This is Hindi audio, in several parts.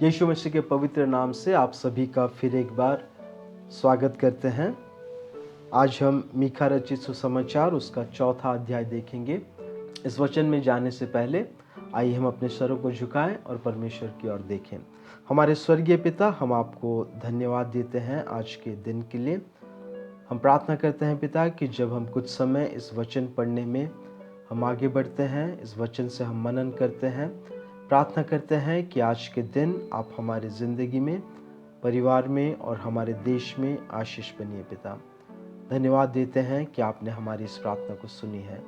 यीशु मसीह के पवित्र नाम से आप सभी का फिर एक बार स्वागत करते हैं। आज हम मीका रचित सुसमाचार उसका 4था अध्याय देखेंगे। इस वचन में जाने से पहले आइए हम अपने सरों को झुकाएं और परमेश्वर की ओर देखें। हमारे स्वर्गीय पिता, हम आपको धन्यवाद देते हैं आज के दिन के लिए। हम प्रार्थना करते हैं पिता कि जब हम कुछ समय इस वचन पढ़ने में हम आगे बढ़ते हैं, इस वचन से हम मनन करते हैं, प्रार्थना करते हैं कि आज के दिन आप हमारी ज़िंदगी में, परिवार में और हमारे देश में आशीष बनिए पिता। धन्यवाद देते हैं कि आपने हमारी इस प्रार्थना को सुनी है।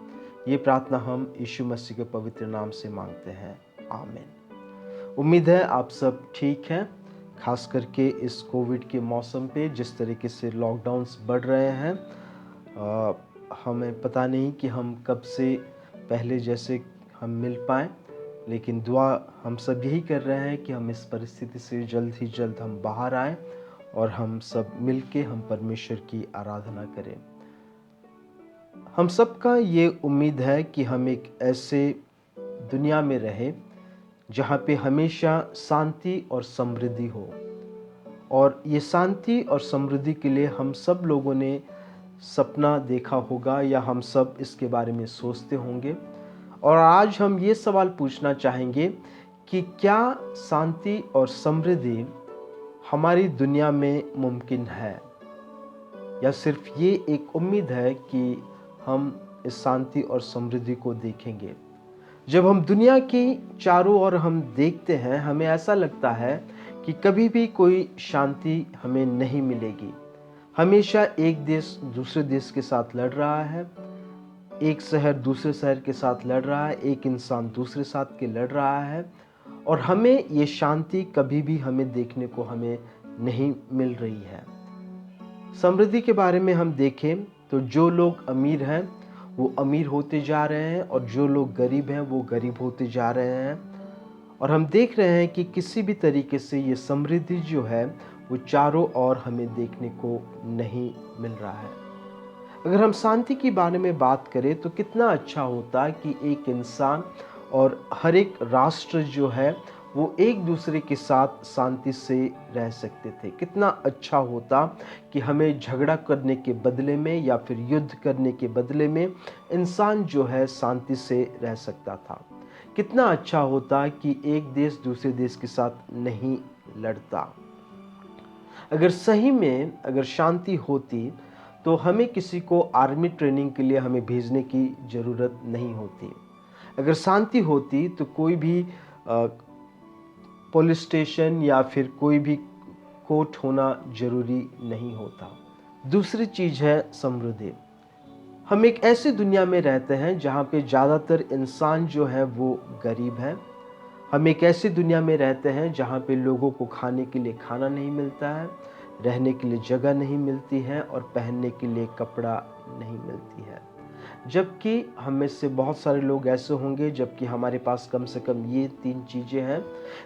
ये प्रार्थना हम यीशु मसीह के पवित्र नाम से मांगते हैं, आमीन। उम्मीद है आप सब ठीक हैं। खास करके इस कोविड के मौसम पे जिस तरीके से लॉकडाउन्स बढ़ रहे हैं, हमें पता नहीं कि हम कब से पहले जैसे हम मिल पाएँ, लेकिन दुआ हम सब यही कर रहे हैं कि हम इस परिस्थिति से जल्द ही जल्द हम बाहर आएँ और हम सब मिलके हम परमेश्वर की आराधना करें। हम सबका ये उम्मीद है कि हम एक ऐसे दुनिया में रहें जहाँ पे हमेशा शांति और समृद्धि हो, और ये शांति और समृद्धि के लिए हम सब लोगों ने सपना देखा होगा या हम सब इसके बारे में सोचते होंगे। और आज हम ये सवाल पूछना चाहेंगे कि क्या शांति और समृद्धि हमारी दुनिया में मुमकिन है, या सिर्फ ये एक उम्मीद है कि हम इस शांति और समृद्धि को देखेंगे। जब हम दुनिया की चारों ओर हम देखते हैं, हमें ऐसा लगता है कि कभी भी कोई शांति हमें नहीं मिलेगी। हमेशा एक देश दूसरे देश के साथ लड़ रहा है, एक शहर दूसरे शहर के साथ लड़ रहा है, एक इंसान दूसरे साथ के लड़ रहा है, और हमें ये शांति कभी भी हमें देखने को हमें नहीं मिल रही है। समृद्धि के बारे में हम देखें तो जो लोग अमीर हैं वो अमीर होते जा रहे हैं, और जो लोग गरीब हैं वो गरीब होते जा रहे हैं। और हम देख रहे हैं कि किसी भी तरीके से ये समृद्धि जो है वो चारों ओर हमें देखने को नहीं मिल रहा है। अगर हम शांति के बारे में बात करें तो कितना अच्छा होता कि एक इंसान और हर एक राष्ट्र जो है वो एक दूसरे के साथ शांति से रह सकते थे। कितना अच्छा होता कि हमें झगड़ा करने के बदले में या फिर युद्ध करने के बदले में इंसान जो है शांति से रह सकता था। कितना अच्छा होता कि एक देश दूसरे देश के साथ नहीं लड़ता। अगर सही में अगर शांति होती तो हमें किसी को आर्मी ट्रेनिंग के लिए हमें भेजने की ज़रूरत नहीं होती। अगर शांति होती तो कोई भी पुलिस स्टेशन या फिर कोई भी कोर्ट होना ज़रूरी नहीं होता। दूसरी चीज़ है समृद्धि। हम एक ऐसी दुनिया में रहते हैं जहाँ पे ज़्यादातर इंसान जो है वो गरीब है। हम एक ऐसी दुनिया में रहते हैं जहाँ पे लोगों को खाने के लिए खाना नहीं मिलता है, रहने के लिए जगह नहीं मिलती है और पहनने के लिए कपड़ा नहीं मिलती है। जबकि हम में से बहुत सारे लोग ऐसे होंगे जबकि हमारे पास कम से कम ये 3 चीज़ें हैं,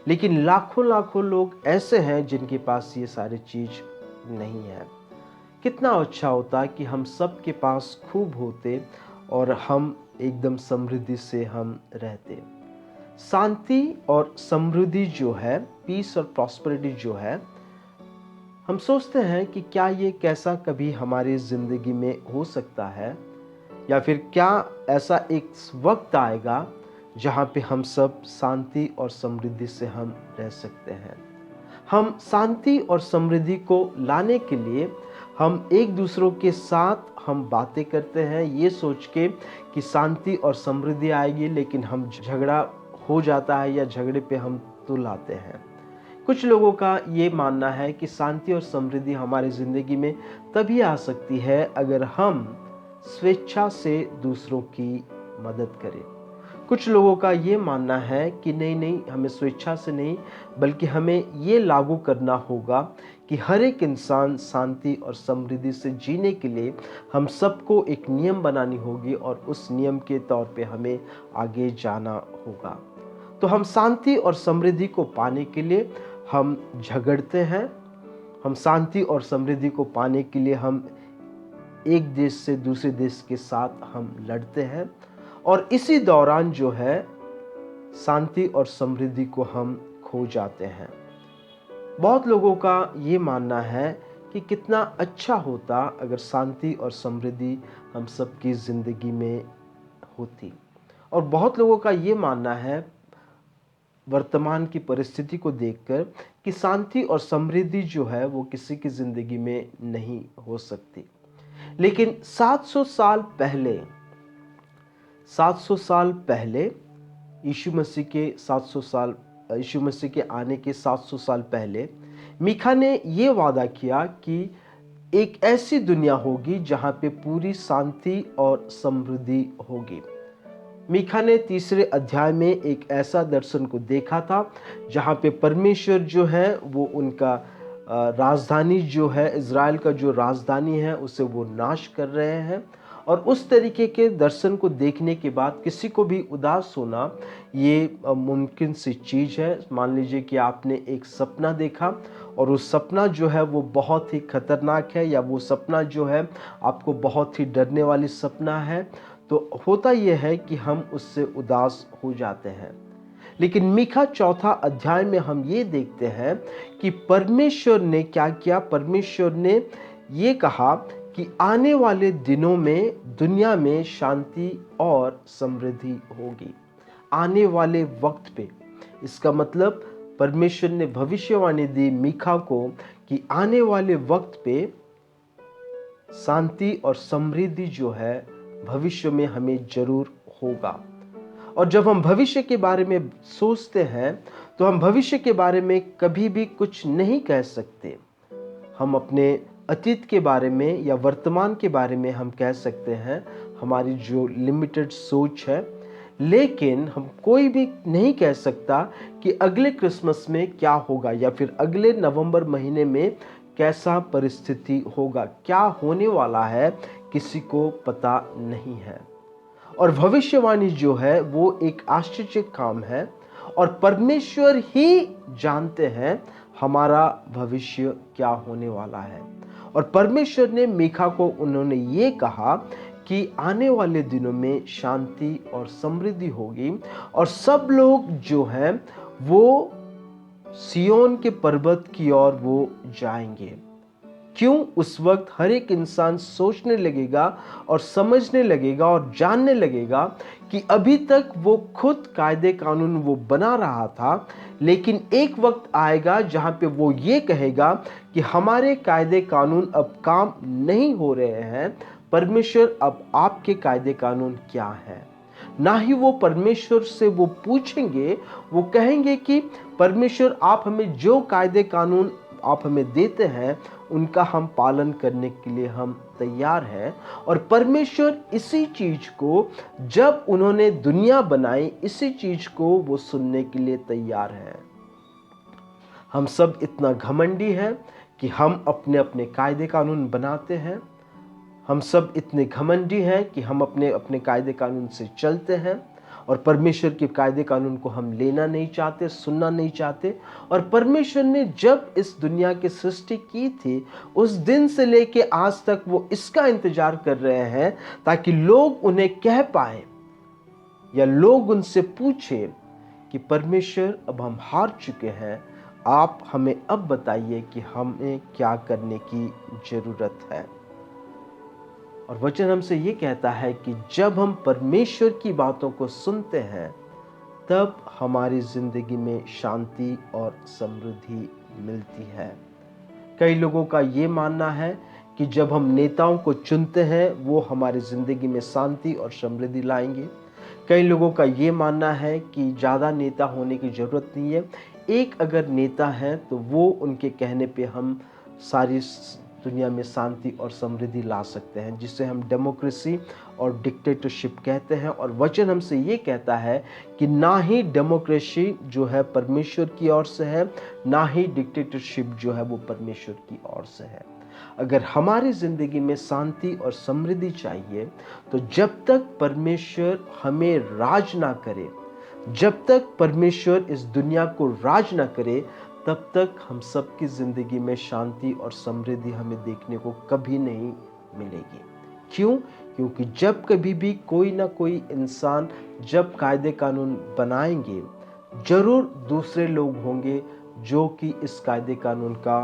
लेकिन लाखों लाखों लोग ऐसे हैं जिनके पास ये सारी चीज़ नहीं है। कितना अच्छा होता कि हम सब के पास खूब होते और हम एकदम समृद्धि से हम रहते। शांति और समृद्धि जो है, पीस और प्रॉस्पेरिटी जो है, हम सोचते हैं कि क्या ये कैसा कभी हमारी ज़िंदगी में हो सकता है, या फिर क्या ऐसा एक वक्त आएगा जहाँ पे हम सब शांति और समृद्धि से हम रह सकते हैं। हम शांति और समृद्धि को लाने के लिए हम एक दूसरों के साथ हम बातें करते हैं ये सोच के कि शांति और समृद्धि आएगी, लेकिन हम झगड़ा हो जाता है या झगड़े पे हम तुल आते हैं। कुछ लोगों का ये मानना है कि शांति और समृद्धि हमारी ज़िंदगी में तभी आ सकती है अगर हम स्वेच्छा से दूसरों की मदद करें। कुछ लोगों का ये मानना है कि नहीं, हमें स्वेच्छा से नहीं बल्कि हमें ये लागू करना होगा कि हर एक इंसान शांति और समृद्धि से जीने के लिए हम सबको एक नियम बनानी होगी, और उस नियम के तौर पे हमें आगे जाना होगा। तो हम शांति और समृद्धि को पाने के लिए हम झगड़ते हैं, हम शांति और समृद्धि को पाने के लिए हम एक देश से दूसरे देश के साथ हम लड़ते हैं, और इसी दौरान जो है शांति और समृद्धि को हम खो जाते हैं। बहुत लोगों का ये मानना है कि कितना अच्छा होता अगर शांति और समृद्धि हम सबकी ज़िंदगी में होती। और बहुत लोगों का ये मानना है वर्तमान की परिस्थिति को देखकर कि शांति और समृद्धि जो है वो किसी की ज़िंदगी में नहीं हो सकती। लेकिन 700 साल पहले यीशु मसीह के आने के 700 साल पहले मीखा ने ये वादा किया कि एक ऐसी दुनिया होगी जहाँ पे पूरी शांति और समृद्धि होगी। मीखा ने तीसरे अध्याय में एक ऐसा दर्शन को देखा था जहाँ पे परमेश्वर जो है वो उनका राजधानी जो है, इज़राइल का जो राजधानी है उसे वो नाश कर रहे हैं। और उस तरीके के दर्शन को देखने के बाद किसी को भी उदास होना ये मुमकिन सी चीज़ है। मान लीजिए कि आपने एक सपना देखा और उस सपना जो है वो बहुत ही खतरनाक है, या वो सपना जो है आपको बहुत ही डरने वाली सपना है, तो होता यह है कि हम उससे उदास हो जाते हैं। लेकिन मीखा चौथा अध्याय में हम ये देखते हैं कि परमेश्वर ने क्या किया। परमेश्वर ने ये कहा कि आने वाले दिनों में दुनिया में शांति और समृद्धि होगी। आने वाले वक्त पे, इसका मतलब परमेश्वर ने भविष्यवाणी दी मीखा को कि आने वाले वक्त पे शांति और समृद्धि जो है भविष्य में हमें जरूर होगा। और जब हम भविष्य के बारे में सोचते हैं तो हम भविष्य के बारे में कभी भी कुछ नहीं कह सकते। हम अपने अतीत के बारे में या वर्तमान के बारे में हम कह सकते हैं, हमारी जो लिमिटेड सोच है, लेकिन हम कोई भी नहीं कह सकता कि अगले क्रिसमस में क्या होगा या फिर अगले नवंबर महीने में कैसा परिस्थिति होगा। क्या होने वाला है किसी को पता नहीं है। और भविष्यवाणी जो है वो एक आश्चर्य काम है और परमेश्वर ही जानते हैं हमारा भविष्य क्या होने वाला है। और परमेश्वर ने मीखा को उन्होंने ये कहा कि आने वाले दिनों में शांति और समृद्धि होगी और सब लोग जो हैं वो सियोन के पर्वत की ओर वो जाएंगे। क्यों? उस वक्त हर एक इंसान सोचने लगेगा और समझने लगेगा और जानने लगेगा कि अभी तक वो खुद कायदे कानून वो बना रहा था, लेकिन एक वक्त आएगा जहां पे वो ये कहेगा कि हमारे कायदे कानून अब काम नहीं हो रहे हैं। परमेश्वर अब आपके कायदे कानून क्या है? ना ही वो परमेश्वर से वो पूछेंगे, वो कहेंगे कि परमेश्वर आप हमें जो कायदे कानून आप हमें देते हैं उनका हम पालन करने के लिए हम तैयार हैं। और परमेश्वर इसी चीज को, जब उन्होंने दुनिया बनाई, इसी चीज को वो सुनने के लिए तैयार है। हम सब इतना घमंडी हैं कि हम अपने अपने कायदे कानून बनाते हैं। हम सब इतने घमंडी हैं कि हम अपने अपने कायदे कानून से चलते हैं और परमेश्वर के कायदे कानून को हम लेना नहीं चाहते, सुनना नहीं चाहते। और परमेश्वर ने जब इस दुनिया की सृष्टि की थी उस दिन से लेके आज तक वो इसका इंतजार कर रहे हैं ताकि लोग उन्हें कह पाए या लोग उनसे पूछे कि परमेश्वर अब हम हार चुके हैं, आप हमें अब बताइए कि हमें क्या करने की जरूरत है। और वचन हमसे ये कहता है कि जब हम परमेश्वर की बातों को सुनते हैं तब हमारी जिंदगी में शांति और समृद्धि मिलती है। कई लोगों का ये मानना है कि जब हम नेताओं को चुनते हैं वो हमारी जिंदगी में शांति और समृद्धि लाएंगे। कई लोगों का ये मानना है कि ज़्यादा नेता होने की ज़रूरत नहीं है, एक अगर नेता है तो वो उनके कहने पे हम सारी दुनिया में शांति और समृद्धि ला सकते हैं, जिसे हम डेमोक्रेसी और डिक्टेटरशिप कहते हैं। और वचन हमसे ये कहता है कि ना ही डेमोक्रेसी जो है परमेश्वर की ओर से है, ना ही डिक्टेटरशिप जो है वो परमेश्वर की ओर से है। अगर हमारी ज़िंदगी में शांति और समृद्धि चाहिए तो जब तक परमेश्वर हमें राज ना करे, जब तक परमेश्वर इस दुनिया को राज ना करे, तब तक हम सबकी ज़िंदगी में शांति और समृद्धि हमें देखने को कभी नहीं मिलेगी। क्यों? क्योंकि जब कभी भी कोई ना कोई इंसान जब कायदे कानून बनाएंगे, जरूर दूसरे लोग होंगे जो कि इस कायदे कानून का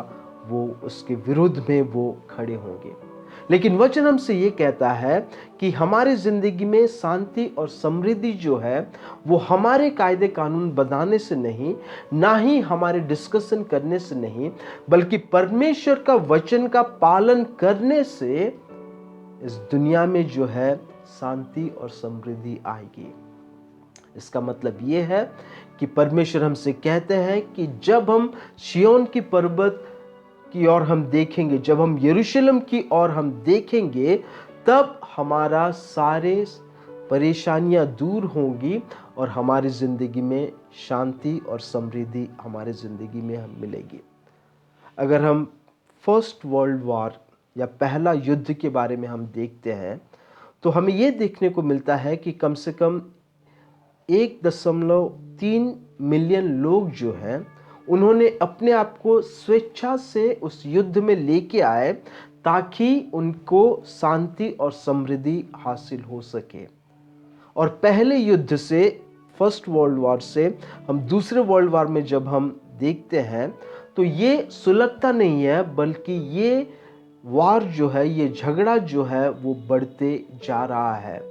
वो उसके विरुद्ध में वो खड़े होंगे। लेकिन वचन हमसे ये कहता है कि हमारे जिंदगी में शांति और समृद्धि जो है वो हमारे कायदे कानून बनाने से नहीं, ना ही हमारे डिस्कशन करने से नहीं, बल्कि परमेश्वर का वचन का पालन करने से इस दुनिया में जो है शांति और समृद्धि आएगी। इसका मतलब ये है कि परमेश्वर हमसे कहते हैं कि जब हम सिय्योन की पर्वत की ओर हम देखेंगे, जब हम यरूशलेम की ओर हम देखेंगे, तब हमारा सारे परेशानियां दूर होंगी और हमारी जिंदगी में शांति और समृद्धि हमारे जिंदगी में हम मिलेगी। अगर हम फर्स्ट वर्ल्ड वॉर या पहला युद्ध के बारे में हम देखते हैं तो हमें यह देखने को मिलता है कि कम से कम 1.3 मिलियन लोग जो हैं उन्होंने अपने आप को स्वेच्छा से उस युद्ध में लेके आए ताकि उनको शांति और समृद्धि हासिल हो सके। और पहले युद्ध से, फर्स्ट वर्ल्ड वॉर से हम दूसरे वर्ल्ड वॉर में जब हम देखते हैं तो ये सुलगता नहीं है, बल्कि ये वार जो है, ये झगड़ा जो है वो बढ़ते जा रहा है।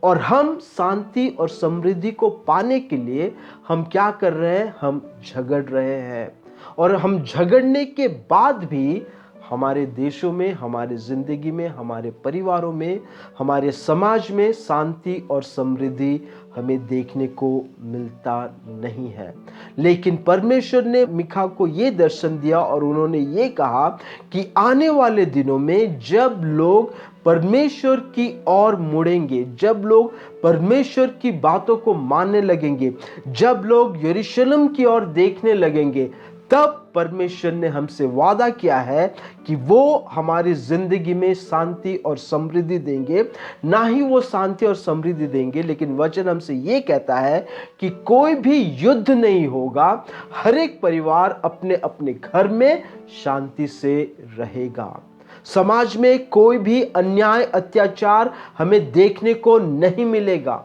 और हम शांति और समृद्धि को पाने के लिए हम क्या कर रहे हैं? हम झगड़ रहे हैं। और हम झगड़ने के बाद भी हमारे देशों में, हमारे जिंदगी में, हमारे परिवारों में, हमारे समाज में शांति और समृद्धि हमें देखने को मिलता नहीं है। लेकिन परमेश्वर ने मीका को यह दर्शन दिया और उन्होंने ये कहा कि आने वाले दिनों में जब लोग परमेश्वर की ओर मुड़ेंगे, जब लोग परमेश्वर की बातों को मानने लगेंगे, जब लोग यरूशलेम की ओर देखने लगेंगे, तब परमेश्वर ने हमसे वादा किया है कि वो हमारी जिंदगी में शांति और समृद्धि देंगे। ना ही वो शांति और समृद्धि देंगे, लेकिन वचन हमसे ये कहता है कि कोई भी युद्ध नहीं होगा, हर एक परिवार अपने अपने घर में शांति से रहेगा। समाज में कोई भी अन्याय, अत्याचार हमें देखने को नहीं मिलेगा।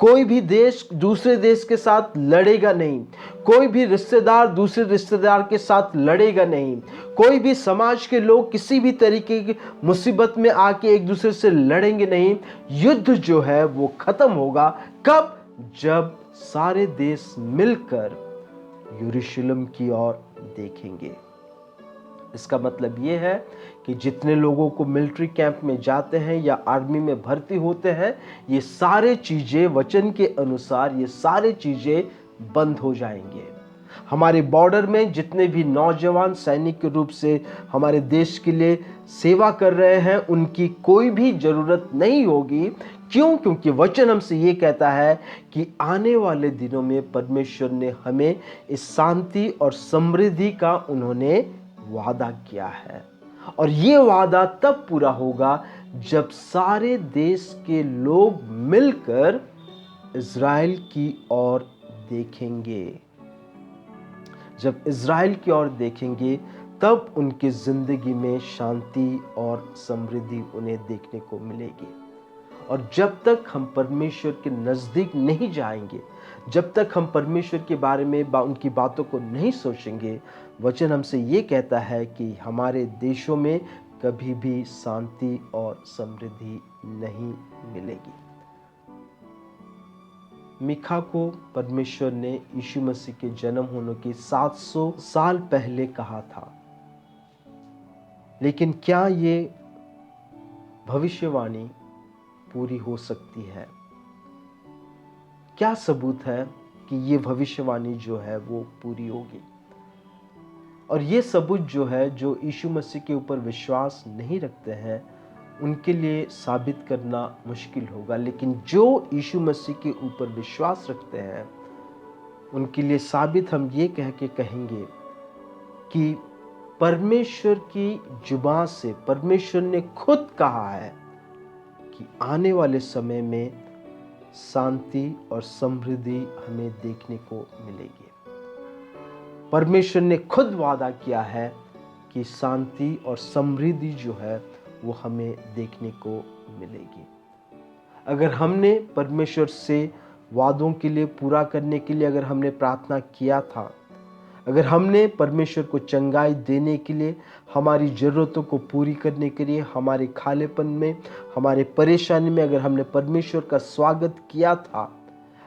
कोई भी देश दूसरे देश के साथ लड़ेगा नहीं, कोई भी रिश्तेदार दूसरे रिश्तेदार के साथ लड़ेगा नहीं, कोई भी समाज के लोग किसी भी तरीके की मुसीबत में आके एक दूसरे से लड़ेंगे नहीं। युद्ध जो है वो खत्म होगा कब? जब सारे देश मिलकर यरूशलेम की ओर देखेंगे। इसका मतलब ये है कि जितने लोगों को मिलिट्री कैंप में जाते हैं या आर्मी में भर्ती होते हैं, ये सारे चीजें वचन के अनुसार ये सारे चीजें बंद हो जाएंगे। हमारे बॉर्डर में जितने भी नौजवान सैनिक के रूप से हमारे देश के लिए सेवा कर रहे हैं, उनकी कोई भी जरूरत नहीं होगी। क्यों? क्योंकि वचन हमसे ये कहता है कि आने वाले दिनों में परमेश्वर ने हमें इस शांति और समृद्धि का उन्होंने वादा किया है। और ये वादा तब पूरा होगा जब सारे देश के लोग मिलकर इज़राइल की ओर देखेंगे। जब इज़राइल की ओर देखेंगे तब उनकी जिंदगी में शांति और समृद्धि उन्हें देखने को मिलेगी। और जब तक हम परमेश्वर के नजदीक नहीं जाएंगे, जब तक हम परमेश्वर के बारे में उनकी बातों को नहीं सोचेंगे, वचन हमसे ये कहता है कि हमारे देशों में कभी भी शांति और समृद्धि नहीं मिलेगी। मीका को परमेश्वर ने यीशु मसीह के जन्म होने के 700 साल पहले कहा था, लेकिन क्या ये भविष्यवाणी पूरी हो सकती है? क्या सबूत है कि ये भविष्यवाणी जो है वो पूरी होगी? और ये सबूत जो है, जो यीशु मसीह के ऊपर विश्वास नहीं रखते हैं, उनके लिए साबित करना मुश्किल होगा। लेकिन जो यीशु मसीह के ऊपर विश्वास रखते हैं, उनके लिए साबित हम ये कह के कहेंगे कि परमेश्वर की जुबान से परमेश्वर ने खुद कहा है कि आने वाले समय में शांति और समृद्धि हमें देखने को मिलेगी। परमेश्वर ने खुद वादा किया है कि शांति और समृद्धि जो है वो हमें देखने को मिलेगी। अगर हमने परमेश्वर से वादों के लिए पूरा करने के लिए अगर हमने प्रार्थना किया था, अगर हमने परमेश्वर को चंगाई देने के लिए, हमारी ज़रूरतों को पूरी करने के लिए, हमारे खालेपन में, हमारे परेशानी में अगर हमने परमेश्वर का स्वागत किया था,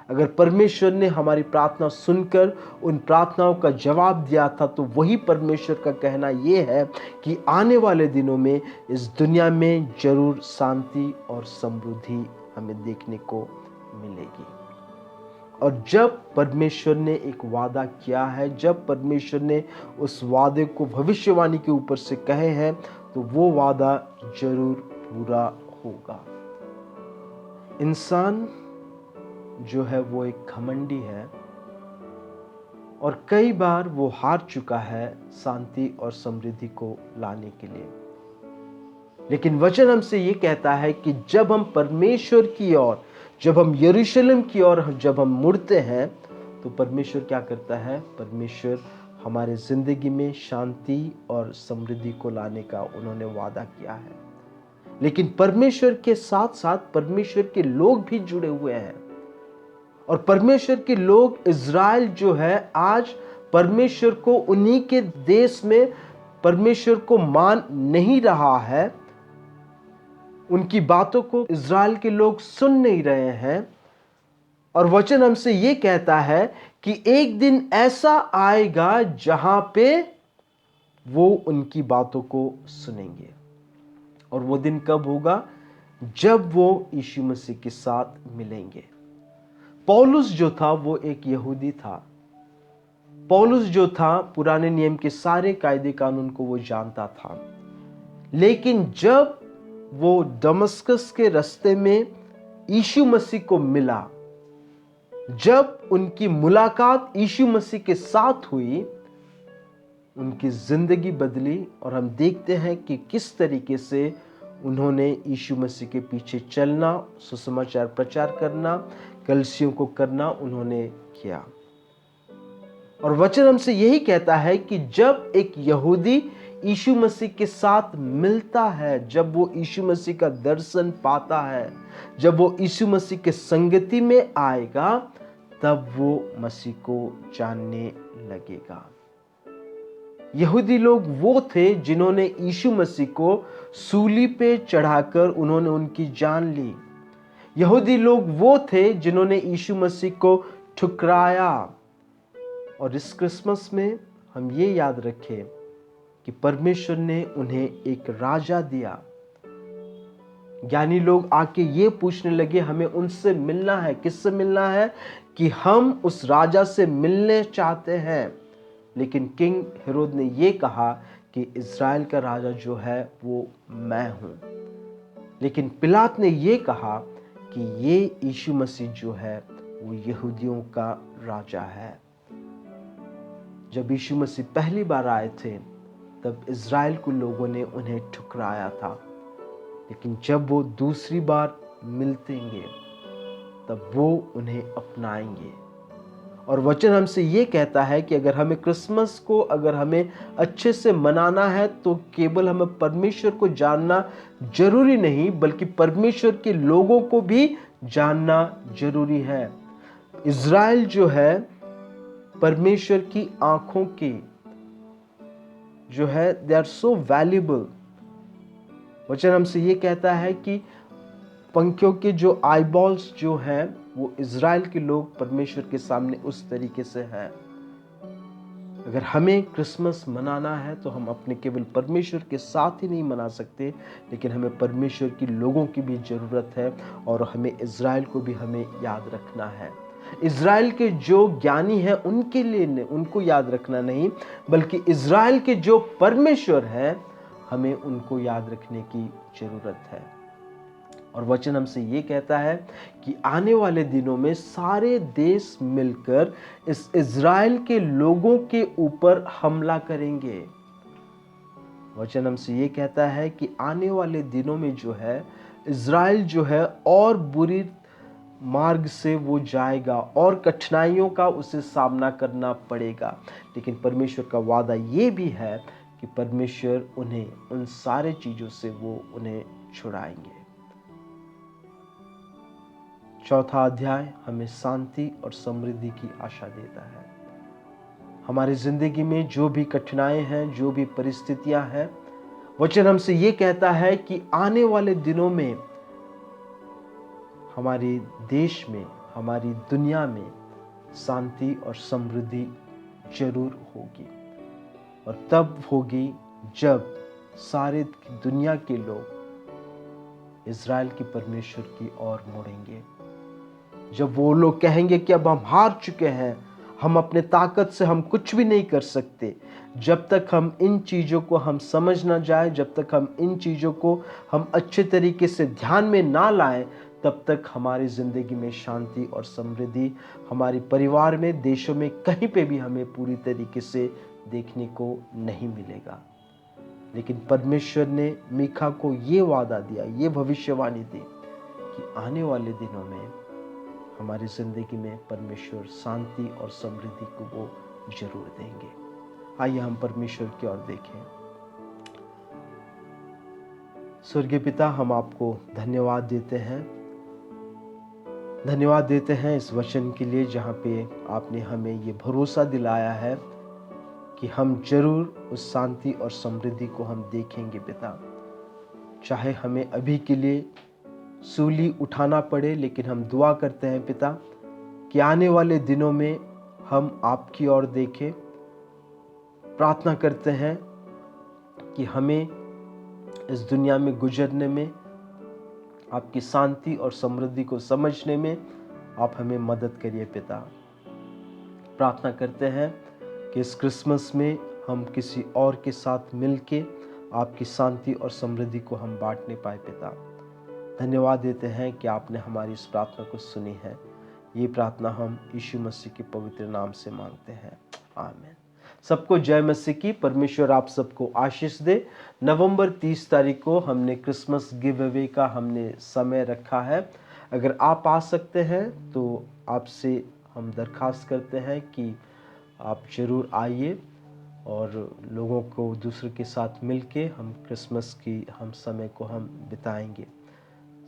अगर परमेश्वर ने हमारी प्रार्थना सुनकर उन प्रार्थनाओं का जवाब दिया था, तो वही परमेश्वर का कहना ये है कि आने वाले दिनों में इस दुनिया में जरूर शांति और समृद्धि हमें देखने को मिलेगी। और जब परमेश्वर ने एक वादा किया है, जब परमेश्वर ने उस वादे को भविष्यवाणी के ऊपर से कहे हैं, तो वो वादा जरूर पूरा होगा। इंसान जो है वो एक घमंडी है और कई बार वो हार चुका है शांति और समृद्धि को लाने के लिए। लेकिन वचन हमसे ये कहता है कि जब हम परमेश्वर की ओर, जब हम यरूशलेम की ओर जब हम मुड़ते हैं, तो परमेश्वर क्या करता है? परमेश्वर हमारे जिंदगी में शांति और समृद्धि को लाने का उन्होंने वादा किया है। लेकिन परमेश्वर के साथ साथ परमेश्वर के लोग भी जुड़े हुए हैं, और परमेश्वर के लोग इज़राइल जो है आज परमेश्वर को उन्हीं के देश में परमेश्वर को मान नहीं रहा है। उनकी बातों को इज़राइल के लोग सुन नहीं रहे हैं। और वचन हमसे ये कहता है कि एक दिन ऐसा आएगा जहां पे वो उनकी बातों को सुनेंगे। और वो दिन कब होगा? जब वो यीशु मसीह के साथ मिलेंगे। पौलुस जो था वो एक यहूदी था। पौलुस जो था पुराने नियम के सारे कायदे कानून को वो जानता था। लेकिन जब वो दमस्कस के रास्ते में यीशु मसीह को मिला, जब उनकी मुलाकात यीशु मसीह के साथ हुई, उनकी जिंदगी बदली। और हम देखते हैं कि किस तरीके से उन्होंने यीशु मसीह के पीछे चलना, सुसमाचार प्रचार करना, कलीसियों को करना उन्होंने किया। और वचन हमसे यही कहता है कि जब एक यहूदी यीशु मसीह के साथ मिलता है, जब वो यीशु मसीह का दर्शन पाता है, जब वो यीशु मसीह के संगति में आएगा, तब वो मसीह को जानने लगेगा। यहूदी लोग वो थे जिन्होंने यीशु मसीह को सूली पे चढ़ाकर उन्होंने उनकी जान ली। यहूदी लोग वो थे जिन्होंने यीशु मसीह को ठुकराया। और इस क्रिसमस में हम ये याद रखें कि परमेश्वर ने उन्हें एक राजा दिया। ज्ञानी लोग आके ये पूछने लगे, हमें उनसे मिलना है। किससे मिलना है? कि हम उस राजा से मिलने चाहते हैं। लेकिन किंग हेरोद ने ये कहा कि इज़राइल का राजा जो है वो मैं हूं। लेकिन पिलात ने ये कहा कि ये यीशु मसीह जो है वो यहूदियों का राजा है। जब यीशु मसीह पहली बार आए थे, तब इज़राइल के लोगों ने उन्हें ठुकराया था। लेकिन जब वो दूसरी बार मिलतेंगे, तब वो उन्हें अपनाएंगे। और वचन हमसे ये कहता है कि अगर हमें क्रिसमस को अगर हमें अच्छे से मनाना है, तो केवल हमें परमेश्वर को जानना जरूरी नहीं, बल्कि परमेश्वर के लोगों को भी जानना जरूरी है। इज़राइल जो है परमेश्वर की आंखों की जो है, दे आर सो वैल्यूएबल। वचन हमसे ये कहता है कि पंखियों के जो आईबॉल्स जो हैं, वो इज़राइल के लोग परमेश्वर के सामने उस तरीके से हैं। अगर हमें क्रिसमस मनाना है, तो हम अपने केवल परमेश्वर के साथ ही नहीं मना सकते, लेकिन हमें परमेश्वर की लोगों की भी ज़रूरत है। और हमें इज़राइल को भी हमें याद रखना है। इज़राइल के जो ज्ञानी हैं उनके लिए उनको याद रखना नहीं, बल्कि इज़राइल के जो परमेश्वर हैं, हमें उनको याद रखने की ज़रूरत है। और वचन हमसे ये कहता है कि आने वाले दिनों में सारे देश मिलकर इस इज़राइल के लोगों के ऊपर हमला करेंगे। वचन हमसे ये कहता है कि आने वाले दिनों में जो है इज़राइल जो है और बुरी मार्ग से वो जाएगा और कठिनाइयों का उसे सामना करना पड़ेगा। लेकिन परमेश्वर का वादा ये भी है कि परमेश्वर उन्हें उन सारे चीज़ों से वो उन्हें छुड़ाएंगे। चौथा अध्याय हमें शांति और समृद्धि की आशा देता है। हमारी ज़िंदगी में जो भी कठिनाइयाँ हैं, जो भी परिस्थितियाँ हैं, वचन हमसे ये कहता है कि आने वाले दिनों में हमारे देश में, हमारी दुनिया में शांति और समृद्धि जरूर होगी। और तब होगी जब सारे दुनिया के लोग इज़राइल के परमेश्वर की ओर मुड़ेंगे। जब वो लोग कहेंगे कि अब हम हार चुके हैं, हम अपने ताकत से हम कुछ भी नहीं कर सकते। जब तक हम इन चीज़ों को हम समझ ना जाए, जब तक हम इन चीज़ों को हम अच्छे तरीके से ध्यान में ना लाएं, तब तक हमारी ज़िंदगी में शांति और समृद्धि, हमारे परिवार में, देशों में, कहीं पे भी हमें पूरी तरीके से देखने को नहीं मिलेगा। लेकिन परमेश्वर ने मीका को ये वादा दिया, ये भविष्यवाणी दी कि आने वाले दिनों में हमारी ज़िंदगी में परमेश्वर शांति और समृद्धि को वो जरूर देंगे। आइए हम परमेश्वर की ओर देखें। स्वर्गीय पिता, हम आपको धन्यवाद देते हैं। धन्यवाद देते हैं इस वचन के लिए जहाँ पे आपने हमें ये भरोसा दिलाया है कि हम जरूर उस शांति और समृद्धि को हम देखेंगे पिता। चाहे हमें अभी के लिए सूली उठाना पड़े, लेकिन हम दुआ करते हैं पिता कि आने वाले दिनों में हम आपकी ओर देखें। प्रार्थना करते हैं कि हमें इस दुनिया में गुजरने में, आपकी शांति और समृद्धि को समझने में आप हमें मदद करिए पिता। प्रार्थना करते हैं कि इस क्रिसमस में हम किसी और के साथ मिलके आपकी शांति और समृद्धि को हम बांटने पाए पिता। धन्यवाद देते हैं कि आपने हमारी इस प्रार्थना को सुनी है। ये प्रार्थना हम यीशु मसीह के पवित्र नाम से मांगते हैं, आमीन। सबको जय मसीह की। परमेश्वर आप सबको आशीष दे। नवंबर 30 तारीख को हमने क्रिसमस गिव अवे का हमने समय रखा है। अगर आप आ सकते हैं तो आपसे हम दरख्वास्त करते हैं कि आप ज़रूर आइए और लोगों को दूसरे के साथ मिलके हम क्रिसमस की हम समय को हम बिताएंगे।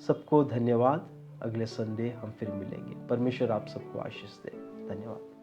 सबको धन्यवाद। अगले संडे हम फिर मिलेंगे। परमेश्वर आप सबको आशीष दे। धन्यवाद।